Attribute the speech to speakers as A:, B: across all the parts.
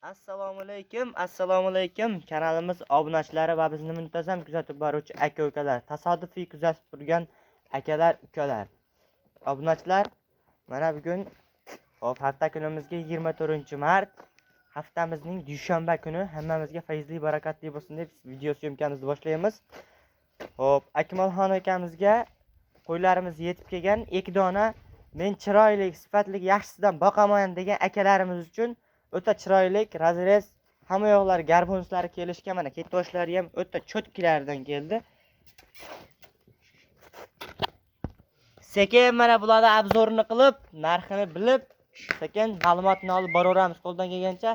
A: Assalomu alaykum. Kanalimiz obunachilari va bizni muntazam kuzatib boruvchi aka-ukalar, tasodifiy kuzatib turgan akalar, ukalar. Obunachilar, mana bugun hafta kunimizga 24-mart, haftamizning dushanba kuni hammamizga fayzli, barakatli bo'lsin deb video syomkamizni boshlaymiz. Xo'p, Akmalxon akamizga qo'ylarimiz yetib kelgan, 2 dona men chiroyli, sifatli, yaxshisidan boqaman degan akalarimiz uchun o'ta chiroyli razrez hamma yoqlari garbonslari kelishgan, mana ketoshlari ham o'ta cho'tkilardan keldi. Sekin mana bularni obzorini qilib, narxini bilib, sekin ma'lumotni olib boraveramiz qo'ldan kelgancha.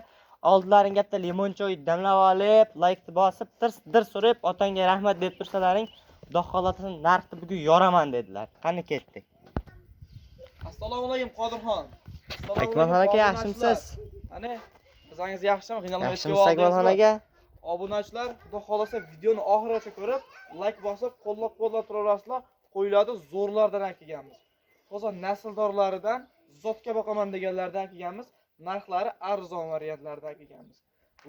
A: Oldlaring katta limon choy damlab olib, like bosib, dir surib, otangga rahmat deb tursalaring, Xudo xolasin narxni bugun yoraman dedilar. Qani ketdik.
B: Assalomu alaykum Qodirxon.
A: Akmalxon aka, yaxshimisiz?
B: Ana, bizangiz yaxshimi?
A: Yaxshimisiz Akmalxon aka?
B: Obunachilar, Xudo xolasa videoni oxirigacha ko'rib, like bosib, qo'llab turaverasizlar. Qo'ylarda zo'rlardan kelganmiz. Toza nasldorlaridan, zotga boqaman deganlardan kelganmiz. Narxlari arzon variantlardan kelganmiz.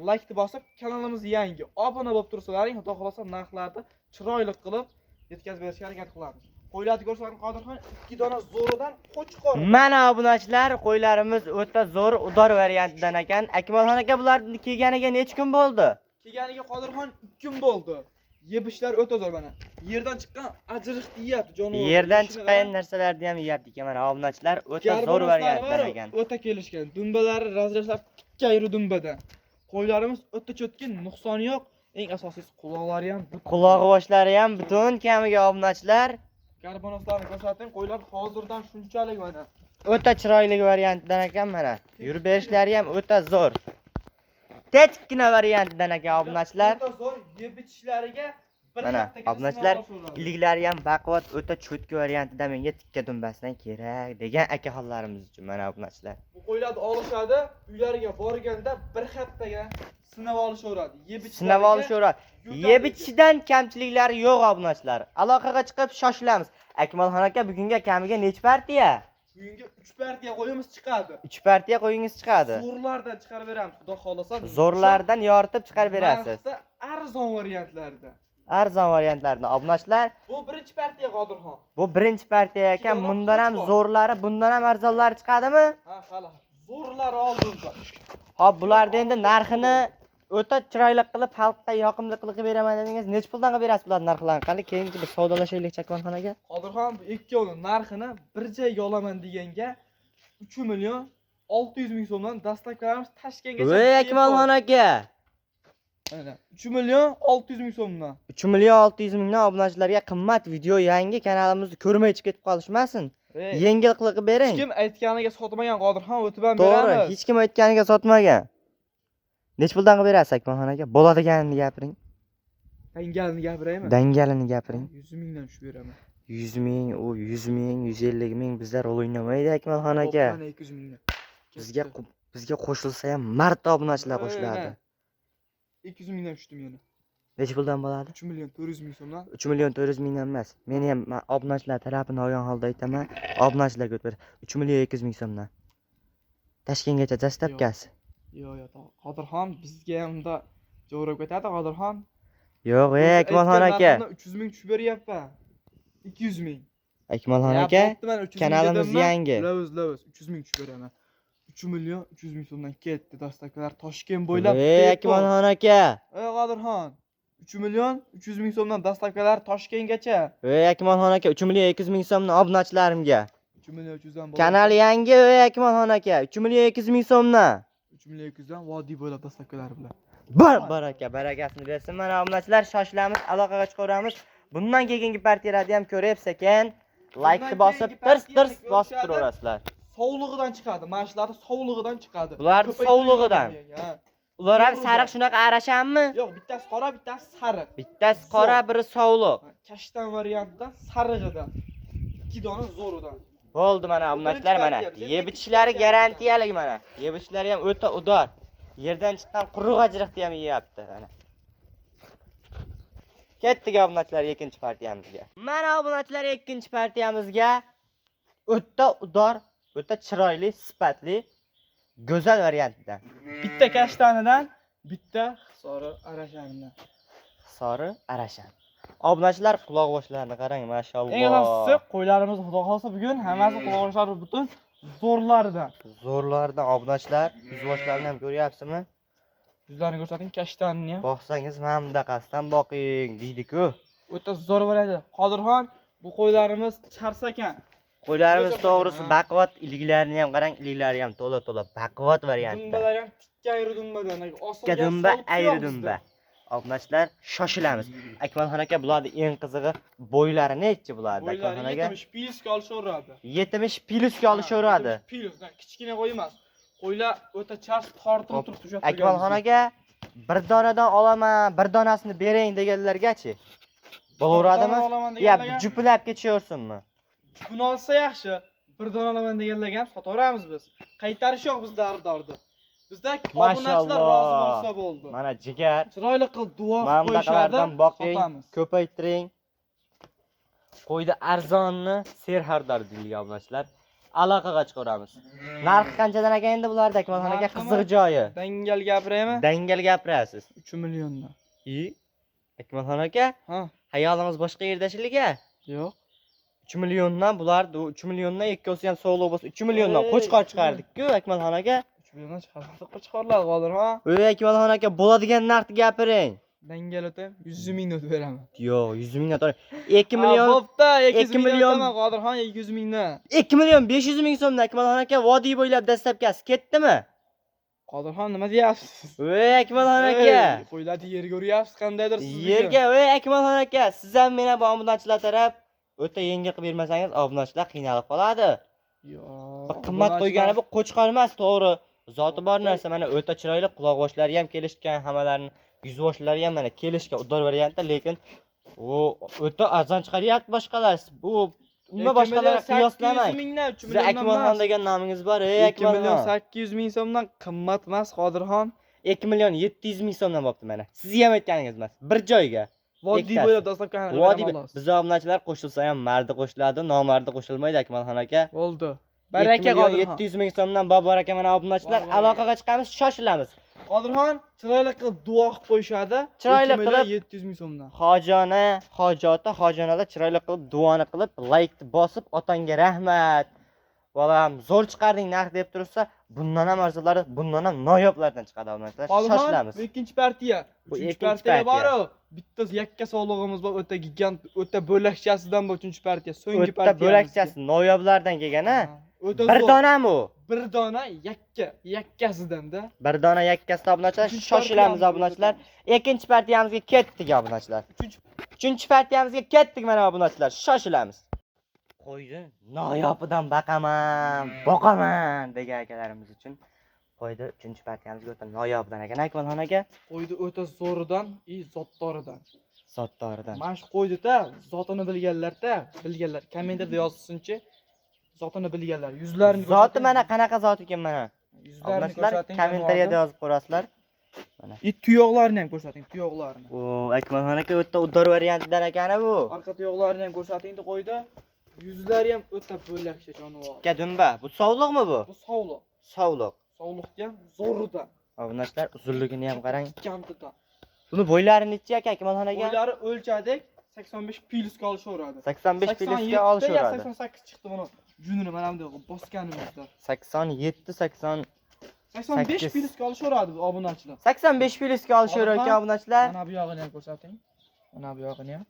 B: Like bosib, kanalimiz yangi. Obuna bo'lib tursalaring, Xudo xolasa narxlarni chiroyli qilib yetkazib berishga harakat qilamiz. Qo'ylarni ko'rsating Qodirxon, 2 dona zo'ridan qo'chqor.
A: Mana obunachilar, qo'ylarimiz o'ta zo'r udor variantidan ekan. Akmalxon aka, bularni kelganiga necha kun bo'ldi?
B: Kelganiga Qodirxon 2 kun bo'ldi. Yebishlar o'ta zo'r mana. Yerdan chiqqan ajriq yeyapti jonivor.
A: Yerdan chiqqan narsalarni ham yeyapti ekan. Mana obunachilar o'ta zo'r variantdan ekan.
B: O'ta kelishgan. Dumbalari razrezlar tikka ayri dumbadan. Qo'ylarimiz o'ta cho'tkin, nuqsoni yo'q. Eng asosiysi quloqlari ham,
A: quloq boshlari ham butun kamiga obunachilar.
B: Karbonoslarni ko'rsating, qo'ylar hozirdan shunchalik mana.
A: O'ta chiroyli variantdan ekan mana. Yurib berishlari ham o'ta zo'r. Tetkina variantdan ekan obunachilar.
B: O'ta zo'r, yeb ichishlariga bir
A: mana obunachilar, iliklari ham baquvvat, o'ta cho'tki variantida menga tikka dumbasidan kerak degan akaxonlarimiz uchun mana obunachilar.
B: Bu qo'ylarni olishadi, uylariga borganda bir haftaga sinab olishaveradi.
A: Sinab olishaveradi. Yeb ichishdan kamchiliklari yo'q obunachilar. Aloqaga chiqib shoshilamiz. Akmalxon aka, bugunga kamiga necha partiya?
B: Bugunga 3 partiya qo'yimiz chiqadi.
A: 3 partiya qo'yingiz chiqadi.
B: Zo'rlardan chiqarib beramiz, Xudo xolasa.
A: Zo'rlardan yoritib chiqarib berasiz.
B: Arzon variantlarda.
A: Arzon variantlarni obunachilar.
B: Bu birinchi partiya Qodirxon.
A: Bu birinchi partiya ekan. Bundan ham zo'rlari, bundan ham arzonlari chiqadimi?
B: Ha, hali. Zo'rlari oldinda.
A: Hop, bularni endi narxini o'ta chiroyli qilib, xalqqa yoqimli qilib beraman dedingiz. Necha puldan qilib berasiz bular narxlarni? Qani keyingi bir savdolashaylik Akmalxon aka.
B: Qodirxon, bu ikkovini narxini bir joyga olaman deganga 3 million 600 ming so'mdan dastlablarimiz Toshkentgacha.
A: Voy Akmalxon aka.
B: Mana 3 million 600 ming so'mdan.
A: 3 million 600 mingdan obunachilarga qimmat video yangi kanalimizni ko'rmay chiqib ketib qolishmasin. Yengil qilib bering.
B: Hech kim aytganiga sotmagan Qodirxon, o'tib ham beramiz.
A: To'g'ri, hech kim aytganiga sotmagan. Necha puldan qilib berasiz Akmalxon aka? Bo'ladiganini gapiring.
B: Dangalini gapiraymi?
A: Dangalini gapiring.
B: 100 mingdan tushib beraman.
A: 100 ming, u 100 ming, 150 ming bizlar o'ynamaydi Akmalxon aka.
B: 200 mingdan.
A: Bizga qo'shilsa ham marta obunachilar qo'shiladi.
B: 200 mingdan tushdim yana.
A: Necha puldan bo'ladi?
B: 3 million 400 ming so'mdan.
A: 3 million 400 mingdan emas. Men ham obunachilar tarafini olgan holda aytaman. Obunachilarga o'tib 3 million 200 ming so'mdan. Toshkentgacha dastlabkasi.
B: Yo'q, Qodirxon bizga ham unda jo'rab ketadi Qodirxon.
A: Yo'q, Akmalxon aka.
B: 300 ming tushib beryapman. 200 ming.
A: Akmalxon aka, kanalimiz yangi.
B: Lavuz 300 ming tushib beraman. 3 million 300 ming so'mdan ketdi dastlabkilar Toshkent bo'ylab.
A: Akmalxon aka.
B: Qodirxon. 3 million 300 ming so'mdan dastlabkilar Toshkentgacha.
A: Akmalxon aka, 3 million 200 ming so'mdan obunachilarimga.
B: 3 million 300 dan bo'ladi.
A: Kanal yangi Akmalxon aka, 3 million 200 ming so'mdan.
B: 3 million 200 dan vodiy bo'ylab dastlabkilar bilan.
A: Barakasini bersin. Mana obunachilar shoshilamiz, aloqaga chiqaveramiz. Bundan keyingi partiyalarni ham ko'rib sekin like bosib, tirs bosib turaverasizlar.
B: Sovlig'idan chiqadi. Mana shularni sovlig'idan chiqadi.
A: Bular sovlig'idan. Ular ham sariq shunaqa arashanmi?
B: Yo'q, bittasi qora, bittasi sariq.
A: Bittasi qora, biri sovliq.
B: Kashtan variantidan, sarig'idan. 2 dona zo'ridan.
A: Bo'ldi mana obunachilar mana. Yeb ichishlari garantiyali mana. Yeb ichishlari ham o'ta udor. Yerdan chiqqan quruq ajriqni ham yeyapti mana. Ketdik obunachilar ikkinchi partiyamizga. Mana obunachilar ikkinchi partiyamizga o'ta udor, o'ta chiroyli, sifatli go'zal variantda.
B: Bitta kashtanidan, bitta sori arashanidan.
A: Sori arashan. Obunachilar quloq boshlarini qarang,
B: Eng
A: mashalloh.
B: asosiysi qo'ylarimiz xudo xohlasa bugun hammasi quloq boshlari butun zo'rlaridan.
A: Zo'rlardan obunachilar yuz boshlarini ham ko'ryapsizmi?
B: Yuzlarini ko'rsating, kashtanini ham.
A: Boqsangiz mana bundaqasidan boqing deydi-ku.
B: O'ta zo'r bo'ladi. Qodirxon, bu qo'ylarimiz charsakan.
A: Qo'ylarimiz to'g'risi baquvvat, iliklarini ham qarang, iliklari ham to'la baquvvat variantda.
B: Dumbalar ham tikka ayri dumbadan.
A: Tikka dumba, ayri dumba. Obunachilar shoshilamiz. Akmalxon aka, bularning eng qizig'i bo'ylari nechi bulardi Akmalxon aka?
B: 70 pilisga olishaveradi.
A: 70 pilusga olishaveradi.
B: Pilusdan kichkina qo'y emas. Qo'ylar o'ta chars tortib turibdi o'sha.
A: Akmalxon aka, bir donadan olaman, bir donasini bering deganlargachi. Bo'laveradimi? Ya juplab ketishaversinmi?
B: Buni olsa yaxshi. Bir dona olaman deganlarga ham sotaveramiz biz. Qaytarish yo'q bizda arzordi. Bizda obunachilar rozi bo'lsa bo'ldi.
A: Mana jigar.
B: Chiroyli qilib duo
A: Mana
B: qo'yishadi.
A: bunaqalardan boqing,
B: Sotamiz.
A: ko'paytiring. Qo'yda arzonni serhardor deyilgan obunachilar. Aloqaga chiqaramiz. Narxi qanchadan ekan endi bularda Akmalxon aka, qiziq joyi?
B: Dangal gapiraymi?
A: Dangal gapirasiz.
B: 3 milliondan.
A: Akmalxon aka,
B: Ha,
A: hayolingiz boshqa yerda ishliga?
B: yo'q.
A: 3 milliondan bular 3 milliondan ikkovsi ham sog'liq bo'lsa 3 milliondan qo'chqor chiqardik-ku Akmalxon aka.
B: 3 milliondan chiqariladi Qodirxon.
A: Ey Akmalxon aka, bo'ladigan narxni gapiring.
B: Dangal o'tib 100 mingni o'tib beraman.
A: Yo'q, 100 mingdan to'g'ri. 2 million,
B: Bo'pti, 200
A: 2 million.
B: million Qodirxon, 200 mingdan.
A: 2 million 500 ming so'mdan Akmalxon aka vodiy bo'ylab dastlabkasi ketdimi?
B: Qodirxon, nima deyapsiz?
A: Ey Akmalxon aka.
B: Qo'ylarni yerga uryapsiz, qandaydir siz.
A: Yerga, ey Akmalxon aka, siz ham meni bu obunachilar taraf o'ta yengil qilib bermasangiz, obunachilar qiynalib qoladi.
B: Yo'q.
A: Qimmat qo'ygani bu qo'chqor emas, to'g'ri. Zoti bor narsa, mana o'ta chiroyli quloq boshlari ham kelishgan, hammalarining yuz boshlari ham mana kelishgan, uddor variantda, lekin u o'ta arzon chiqaryapti boshqalar. Bu nima boshqalarga qiyoslamang.
B: 100 mingdan 3
A: Siz
B: million.
A: Akmalxon degan nomingiz bor, ey
B: 2 million
A: Akmalxon.
B: 800 ming so'mdan qimmat emas Qodirxon.
A: 2 million 700 ming so'mdan bo'pti mana. Siz ham aytganingiz emas. Bir joyga.
B: Vodiy
A: Ikkitasi.
B: bo'ylab dastlabki
A: Vodiy biz obunachilar qo'shilsa ham mardi qo'shiladi, nomardi qo'shilmaydi Akmalxon aka.
B: bo'ldi.
A: 2
B: Baraka
A: million
B: Qodirxon.
A: 700 ming so'mdan bobor aka mana obunachilar aloqaga chiqamiz, shoshilamiz.
B: Qodirxon chiroyli qilib duo qilib qo'yishadi.
A: Chiroyli
B: 2 million
A: qilib
B: 700 ming so'mdan.
A: Hojona, hojota, hojonada chiroyli qilib duoni qilib, like bosib, otangga rahmat. Bolam, zo'r chiqarding narx deb tursa, bundan ham arzonlari, bundan ham noyoblardan chiqadi obunachilar. Shoshilamiz.
B: Bu ikkinchi partiya.
A: Bu
B: Uchinchi
A: ikkinchi
B: partiya
A: partiya.
B: bor-ku. Bitta yakka sog'lig'imiz bor, o'ta gigant, o'ta bo'lakchasidan bu uchinchi partiya. So'nggi
A: O'tta
B: partiya.
A: bo'lakchasi noyoblardan kelgan-a?
B: O'ta
A: Bir
B: zo'r.
A: donami u?
B: Bir dona yakkasidan-da.
A: Bir dona yakkasida obunachilar, shoshilamiz obunachilar. Ikkinchi partiyamizga ketdik obunachilar. Uchinchi partiyamizga ketdik mana obunachilar, shoshilamiz. Qo'yni noyobidan boqaman degan akalarimiz uchun qo'ydi uchinchi partiyamizga o'ta noyobidan ekan Akmalxon aka.
B: Qo'ydi o'ta zo'ridan, zotdoridan.
A: Zotdoridan.
B: Mana shu qo'ydi-da, zotini bilganlar-da, bilganlar. Kommentarda yozsinchi, zotini bilganlar. Yuzlarini
A: Zoti mana qanaqa zot ekan mana.
B: Yuzlarini
A: Obunachilar
B: ko'rsating.
A: kommentariyada yozib qo'yasizlar. Mana.
B: Tuyoqlarini ham ko'rsating, tuyoqlarini.
A: O, Akmalxon aka o'ta uddor variantidan ekan bu.
B: Orqa tuyoqlarini ham ko'rsating-da qo'ydi. Yuzlari ham o'ta bo'lakcha jonivor.
A: Tikka dumba. Bu sovliqmi bu?
B: Bu sog'liq.
A: Sovliq.
B: Sog'liqga ham zo'ridan.
A: Obunachilar uzunligini ham qarang.
B: Kantidan.
A: Buni bo'ylari necha ekan Akmalxon aka?
B: Bo'ylari o'lchadik 85 pilisga olishaveradi.
A: 85 pilisga olishaveradi.
B: 88 chiqdi buni. Junini mana bunday bosganimizda.
A: 87, 80
B: 85
A: 8.
B: pilisga olishaveradi bu obunachilar.
A: 85 pilisga olishaverar ekan obunachilar.
B: Mana bu yog'ini ham ko'rsating. Mana bu yog'ini ham.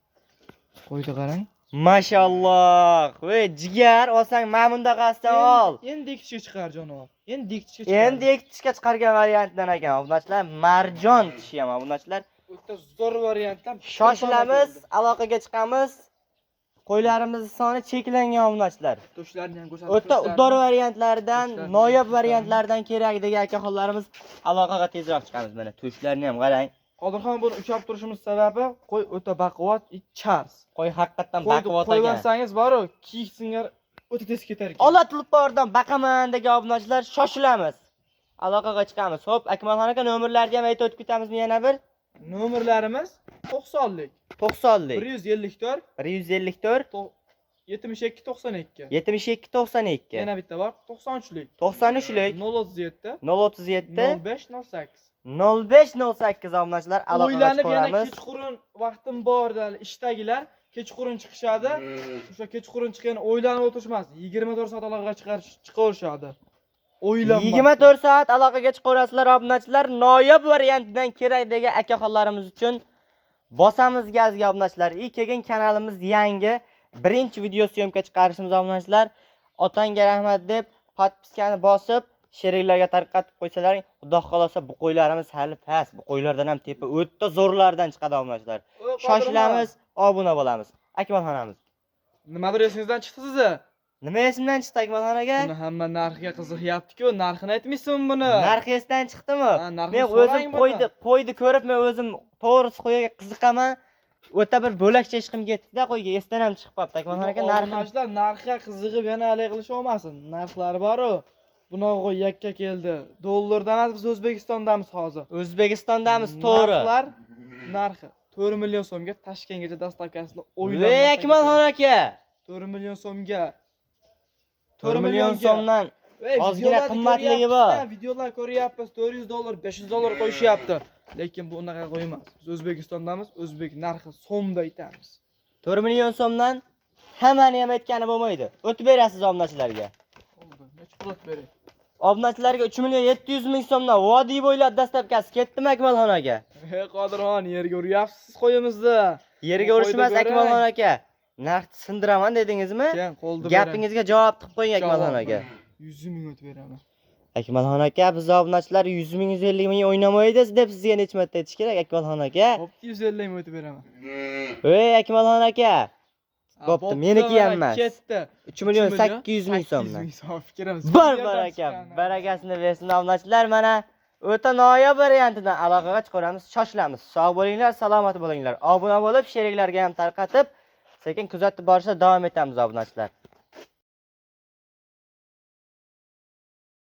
B: Qo'ydi qarang.
A: Mashalloh. Voy jigar, olsang mana bundaqasidan ol.
B: Endi ikkitishga chiqar jonivor. Endi ikkitishga chiqar.
A: Endi ikkitishga chiqargan variantdan ekan obunachilar. Marjon tishi ham obunachilar.
B: O'ta zo'r variantdan.
A: Shoshilamiz, aloqaga chiqamiz. Qo'ylarimiz soni cheklangan obunachilar.
B: To'shlarni ham ko'rsatib.
A: O'ta uddor variantlardan, noyob variantlardan kerak degan akaxonlarimiz aloqaga tezroq chiqamiz mana. To'shlarni ham qarang.
B: Qodirxon buni uchab turishimiz sababi qo'y o'ta baquvvat, chars.
A: Qo'y haqiqatan baquvvat ekan.
B: Qo'ygansangiz boru, kiyik singari o'ta tez ketar ekan.
A: Ola tulpordan baqaman degan obunachilar shoshilamiz. Aloqaga chiqamiz. Xo'p, Akmalxon aka nomerlarni ham aytib o'tib ketamizmi yana bir?
B: Nomerlarimiz 90lik.
A: 90lik.
B: 154
A: 154
B: 72 92.
A: 72 92.
B: Yana bitta bor. 93lik.
A: 93lik
B: 037
A: 037
B: 05 08.
A: 05 08 obunachilar aloqaga
B: O'ylanib yana
A: chiqamiz.
B: kechqurun vaqtim bor dal ishdagilar kechqurun chiqishadi. O'sha kechqurun chiqqan o'ylanib o'tirishmas. 24 soat aloqaga chiqarishadi. O'ylanmas.
A: 24 soat aloqaga chiqaverasizlar obunachilar. Noyob variantidan kerak degan akaxonlarimiz uchun bosamiz gazga obunachilar. Keyin kanalimiz yangi birinchi video syomka chiqarishimiz obunachilar. Otangga rahmat deb podpiskani bosib, sheriklarga tarqatib qo'ysalar, xudo xolosa bu qo'ylarimiz hali past. Bu qo'ylardan ham tepa o'tda zo'rlardan chiqadi obunachilar. Shoshilamiz, obuna bo'lamiz. Akmalxonamiz.
B: Nimadir esingizdan chiqdi sizni?
A: Nima esimdan chiqdi Akmalxon aka?
B: Buni hamma narxiga qiziqyapti-ku, narxini aytmaysanmi buni?
A: Narxi esdan chiqdimi?
B: Ha, narxini
A: Men
B: so'rang
A: o'zim
B: buni.
A: qo'ydi ko'rib, men o'zim to'g'risi qo'yga qiziqaman. O'ta bir bo'lakcha ishqim ketdi-da qo'yga. Esdan ham chiqib qopti Akmalxon aka narxi.
B: Narxga qiziqib yana hali qilish olmasin. Narxlari bor-ku. Bunaqa yakka keldi. Dollardan emas, biz O'zbekistondamiz hozir.
A: O'zbekistondamiz to'g'ri.
B: Narxi 4 million so'mga Toshkentgacha dastavkasini
A: Voy Akmalxon aka.
B: 4 million so'mga.
A: 4 million so'mdan ozgina qimmatligi bor.
B: Videolar ko'ryapmiz, 400 dollar, 500 dollar qo'yishyapti. Lekin bu unaqa qo'ymas. Biz O'zbekistondamiz, o'zbek narxi so'mda aytamiz.
A: 4 million so'mdan hammani ham aytgani bo'lmaydi. O'tib berasiz obunachilarga.
B: Nech pul bering?
A: Obunachilarga 3 million 700 ming so'mdan vodiy bo'ylab dastavkasi ketdimi Akmalxon aka?
B: Qodirxon, yerga uryapsiz qo'yimizni.
A: Yerga urishmas Akmalxon aka. Narxni sindiraman dedingizmi?
B: Keyin qo'lda
A: Gapingizga javob qilib qo'ying Akmalxon aka.
B: 100 ming o'tib beraman.
A: Akmalxon aka, biz obunachilar 100 ming 150 ming o'ynamaydi deb sizga necha marta aytish kerak Akmalxon aka?
B: Bo'pti, 150 ming o'tib beraman.
A: Ey Akmalxon aka. Bo'pti, meniki ham emas.
B: Ketdi.
A: 3 million 800 ming so'mdan.
B: 800 ming so'm fikrimiz.
A: Baraka, barakasini bersin obunachilar. Mana o'ta noyob variantidan aloqaga chiqaramiz. Shoshilamiz. Sog' bo'linglar, salomat bo'linglar. Obuna bo'lib, sheriklarga ham tarqatib, sekin kuzatib borishda davom etamiz obunachilar.